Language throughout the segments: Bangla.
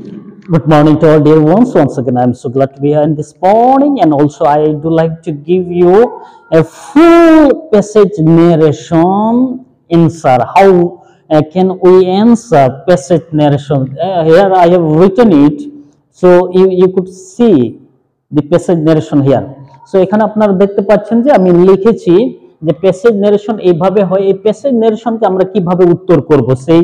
Good morning to all dear ones. Once again, I'm so glad to be here in this morning, and also I do like to give you a full passage narration answer. How can we answer passage narration? Here I have written it, so you could see the passage narration here. So এখানে আপনারা দেখতে পাচ্ছেন যে আমি লিখেছি যে প্যাসেজ নেরেশন এইভাবে হয়। এই প্যাসেজ নেরেশনকে আমরা কিভাবে উত্তর করব, সেই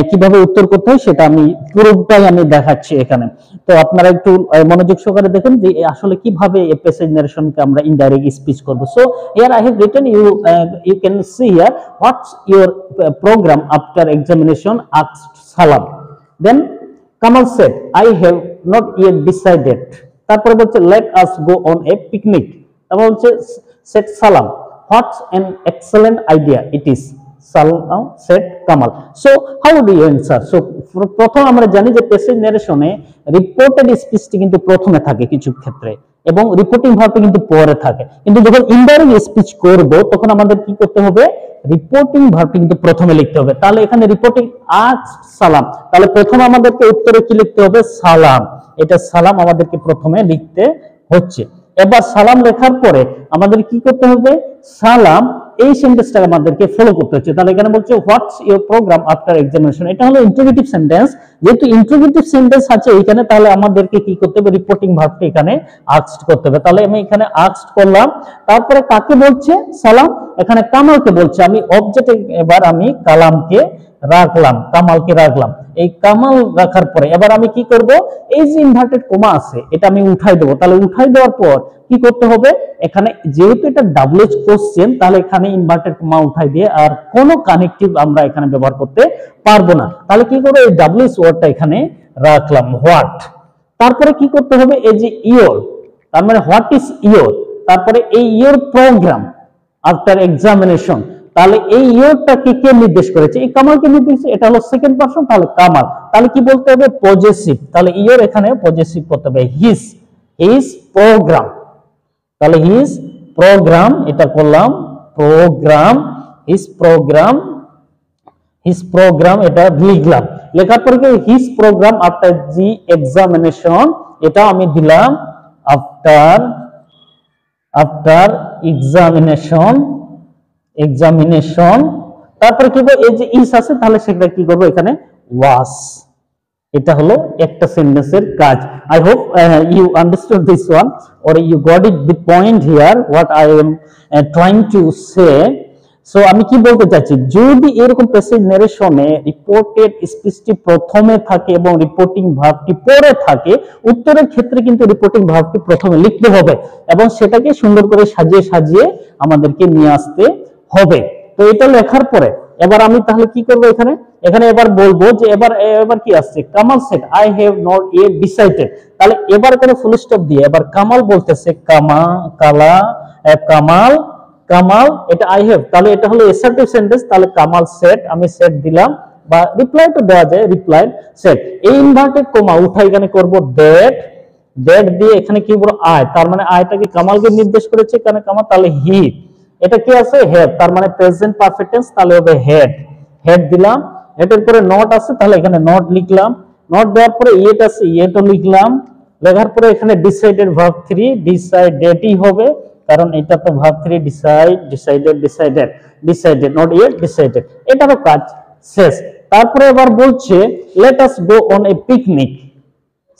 কিভাবে উত্তর করতে হয় সেটা আমি পুরোটাই আমি দেখাচ্ছি এখানে। তো আপনারা একটু মনোযোগ সহকারে দেখেন যে আসলে কিভাবে এই প্যাসেজ নেরেশনকে আমরা ইনডাইরেক্ট স্পিচ করব। So here I have written, you can see here what's your program after examination asked Salam. Then Kamal said, I have not yet decided. তারপরে বলছে let us go on a picnic. তারপর বলছে said Salam, what an excellent idea it is. Salam said Kamal. So how do you answer? So প্রথম আমরা জানি যে প্যাসেজ নারেশনে রিপোর্টেড স্পিচটি কিন্তু প্রথমে থাকে কিছু ক্ষেত্রে এবং রিপোর্টিং ভার্বটি কিন্তু পরে থাকে, কিন্তু যখন ইনডাইরেক্ট স্পিচ করব তখন আমাদের কি করতে হবে, রিপোর্টিং ভার্বটি কিন্তু প্রথমে লিখতে হবে। তাহলে এখানে রিপোর্টিং আস্কড সালাম, তাহলে প্রথমে আমাদেরকে উত্তরে কি লিখতে হবে, সালাম। এটা সালাম আমাদেরকে প্রথমে লিখতে হচ্ছে। এবার সালাম লেখার পরে আমাদের কি করতে হবে, সালাম এই সেন্টেন্সটা আমাদেরকে ফলো করতে হচ্ছে। তাহলে এখানে বলছে what's your programme after examination, এটা হলো ইন্টারোগেটিভ সেন্টেন্স। যেহেতু ইন্টারোগেটিভ সেন্টেন্স আছে এখানে, তাহলে আমাদেরকে কি করতে হবে, রিপোর্টিং ভার্বটি এখানে আস্কড করতে হবে। তাহলে আমি এখানে আস্কড করলাম, তারপরে কাকে বলছে, সালাম, এখানে কামালকে বলছে। আমি অবজেক্টে এবার আমি কালামকে রাখলাম, কামালকে রাখলাম। এই কামাল রাখার পরে এবার আমি কি করব, এই যে ইনভার্টেড কমা আছে এটা আমি উঠাই দেবো। তাহলে উঠাই দেওয়ার পর কি করতে হবে, এখানে যেহেতু এটা ডাবলএইচ কোশ্চেন, তাহলে এখানে ইনভার্টেড কমা উঠাই দিয়ে আর কোনো কানেক্টিভ আমরা এখানে ব্যবহার করতে পারবো না। তাহলে কি করব, এই ডাবলএইচ ওয়ার্ডটা এখানে রাখলাম, হোয়াট। তারপরে কি করতে হবে, এই যে ইয়োর, তার মানে হোয়াট ইজ ইয়োর, তারপরে এই ইয়োর প্রোগ্রাম আফটার এক্সামিনেশন। তাহলে এই ইয়োরটাকে কে নির্দেশ করেছে, এই কামালকে নির্দেশ, এটা হলো সেকেন্ড পারসন, তাহলে কামাল। তাহলে কি বলতে হবে, পজেসিভ। তাহলে ইয়োর এখানে পজেসিভ করতে হবে, হিজ প্রোগ্রাম। তাহলে হিজ প্রোগ্রাম, এটা করলাম প্রোগ্রাম, হিজ প্রোগ্রাম এটা লিখলাম। লেখার পরে হিজ প্রোগ্রাম আফটার জি এক্সামিনেশন, এটা আমি দিলাম আফটার এক্সামিনেশন। তারপরে কি বলবো, এই যে ইস আছে, তাহলে সেটা কি করবো, এখানে ওয়াজ। এটা হলো একটা সেন্টেন্সের কাজ। I hope you understood this one, or you got it the point here what I am trying to say. So আমি কি বলতে চাচ্ছি, যদি এরকম প্যাসেজ নারেশনে রিপোর্টেড স্পিচটি প্রথমে থাকে এবং রিপোর্টিং ভার্বটি পরে থাকে, উত্তরের ক্ষেত্রে কিন্তু রিপোর্টিং ভার্বটি প্রথমে লিখতে হবে এবং সেটাকে সুন্দর করে সাজিয়ে সাজিয়ে আমাদেরকে নিয়ে আসতে হবে। তো এটা লেখার পরে এবার আমি তাহলে কি করব, এখানে এবার বলবো যে এবার কি আসছে, Kamal said I have not yet decided. তাহলে এবার এখানে ফুল স্টপ দিয়ে এবার কামাল বলতেছে, কামাল এটা আই হ্যাভ, তাহলে এটা হলো অ্যাসার্টিভ সেন্টেন্স। তাহলে কামাল সেড, আমি সেড দিলাম, বা রিপ্লাই তো দেওয়া যায়, রিপ্লাই সেড। এই ইনভার্টেড কমা উঠা এখানে করব দ্যাট দিয়ে এখানে কি বলবো, আই, তার মানে আইটাকে কামালকে নির্দেশ করেছে এখানে কামাল। তাহলে হি, এটা কি আছে, হ্যাভ, তার মানে প্রেজেন্ট পারফেক্ট টেন্স, তাহলে হবে হেড দিলাম। হেডের পরে নট আছে, তাহলে এখানে নট লিখলাম। নট দেওয়ার পরে ইয়েট আছে, ইয়েটও লিখলাম। লেখার পরে এখানে ডিসাইডেড ভার্ব 3, ডিসাইডেডই হবে, কারণ এটা তো verb 3, decided not yet decided. এটারও কাজ শেষ। তারপরে এবার বলছে let us go on a picnic,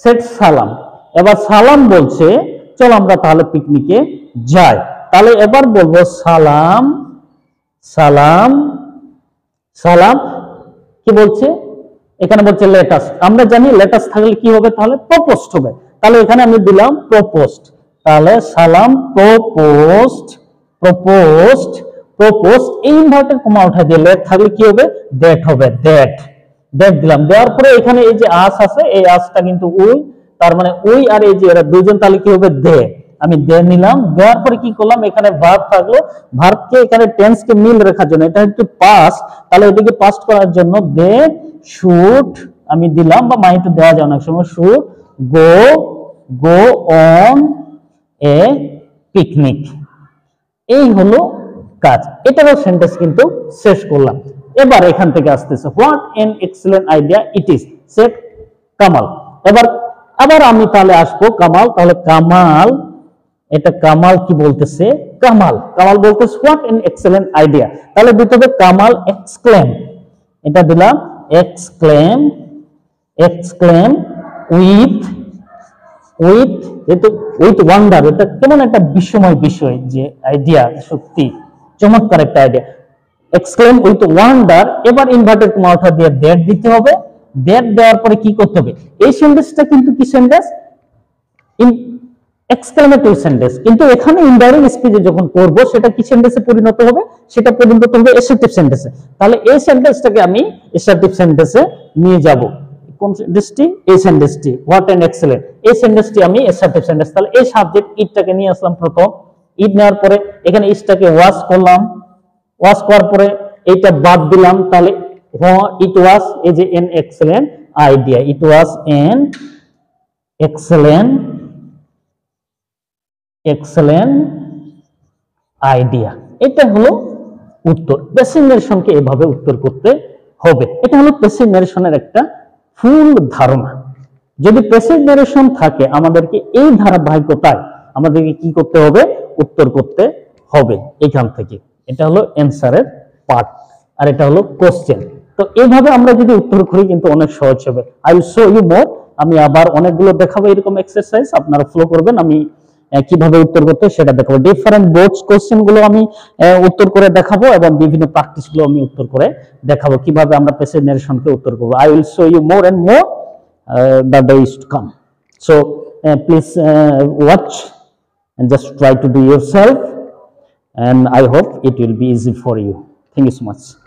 said Salam. এবার সালাম বলছে চলো আমরা তাহলে পিকনিকে যাই। তাহলে এবার বলবো সালাম কি বলছে, এখানে বলছে লেটাস। আমরা জানি লেটাস থাকলে কি হবে, তাহলে প্রপোজড হবে। তাহলে এখানে আমি দিলাম প্রপোজড। তাহলে সালাম প্রপোজড এই ইনভার্টেড কমা উঠা দিয়ে লেট থাকলে কি হবে, দ্যাট হবে, দ্যাট দিলাম। দেওয়ার পরে এখানে এই যে আস আছে, এই আসটা কিন্তু উই, তার মানে উই আর এই যে এরা দুইজন, তাহলে কি হবে, দে। আমি দে নিলাম। দেওয়ার পরে কি করলাম, এখানে ভার্ব থাকলো, ভার্বকে এখানে টেন্সকে মিল রাখার জন্য, এটা হচ্ছে পাস্ট, তাহলে এটাকে পাস্ট করার জন্য দে শুড আমি দিলাম, বা মাইট দেওয়া যায় অনেক সময়, should go on a picnic. এই হলো কাজ। এটারও সেন্টেন্স কিন্তু শেষ করলাম। এবার এখান থেকে আসতেছে what an excellent idea it is, said Kamal. এবার আবার আমি তাহলে আসবো কামাল, তাহলে কামাল, এটা কামাল কি বলতেছে, কামাল বলতেছে হোয়াট এন এক্সেলেন্ট আইডিয়া, তাহলে দিতে হবে কামাল এক্সক্লেম, এটা দিলাম এক্সক্লেম উইথ ওয়ান্ডার, এটা কেমন একটা বিস্ময় বিষয় যে আইডিয়া, সত্যি চমৎকার একটা আইডিয়া, এক্সক্লেম উইথ ওয়ান্ডার। এবার ইনভার্টেড কমাটা দিয়ে দ্যাট দিতে হবে, দ্যাট দেওয়ার পরে কি করতে হবে, এই সেন্টেন্সটা কিন্তু কি সেন্টেন্স, এক্সক্লেমেটরি সেন্টেন্স, কিন্তু এখানে ইনডাইরেক্ট স্পিচে যখন করব সেটা কি সেন্টেন্সে পরিণত হবে, সেটা পরিণত হবে অ্যাসার্টিভ সেন্টেন্সে। তাহলে এই সেন্টেন্সটাকে আমি অ্যাসার্টিভ সেন্টেন্সে নিয়ে যাব, কোন সেন্টেন্সটি, এই সেন্টেন্সটি হোয়াট এন্ড এক্সেলেন্ট, এই সেন্টেন্সটি আমি অ্যাসার্টিভ সেন্টেন্স। তাহলে এই সাবজেক্ট ইটটাকে নিয়ে আসলাম প্রথম, ইট নেওয়ার পরে এখানে ইটটাকে ওয়াশ করলাম, ওয়াশ করার পরে এইটা বাদ দিলাম, তাহলে ইট ওয়াজ, এই যে N excellent idea, it was an excellent idea, এটা হলো উত্তর। প্যাসিভ নারেশনকে এভাবে উত্তর করতে হবে, এটা হলো প্যাসিভ নারেশনের একটা ফুল ধারণা। যদি প্যাসিভ নারেশন থাকে আমাদেরকে এই ধারাবাহিকতায় আমাদেরকে কি করতে হবে, উত্তর করতে হবে এখান থেকে। এটা হলো অ্যানসারের পার্ট, আর এটা হলো কোশ্চেন। তো এইভাবে আমরা যদি উত্তর করি কিন্তু অনেক সহজ হবে। I will show you more, আমি আবার অনেকগুলো দেখাবো এরকম এক্সারসাইজ, আপনারা ফলো করবেন, আমি কিভাবে উত্তর করতে সেটা দেখাবো। ডিফারেন্ট বোর্ডস কোশ্চেন গুলো আমি উত্তর করে দেখাবো এবং বিভিন্ন প্র্যাকটিস গুলো আমি উত্তর করে দেখাবো কিভাবে আমরা প্যাসিভ নারেশনকে উত্তর করব। I will show you more and more the days to come. So please watch and just try to do yourself, and I hope it will be easy for you. Thank you so much.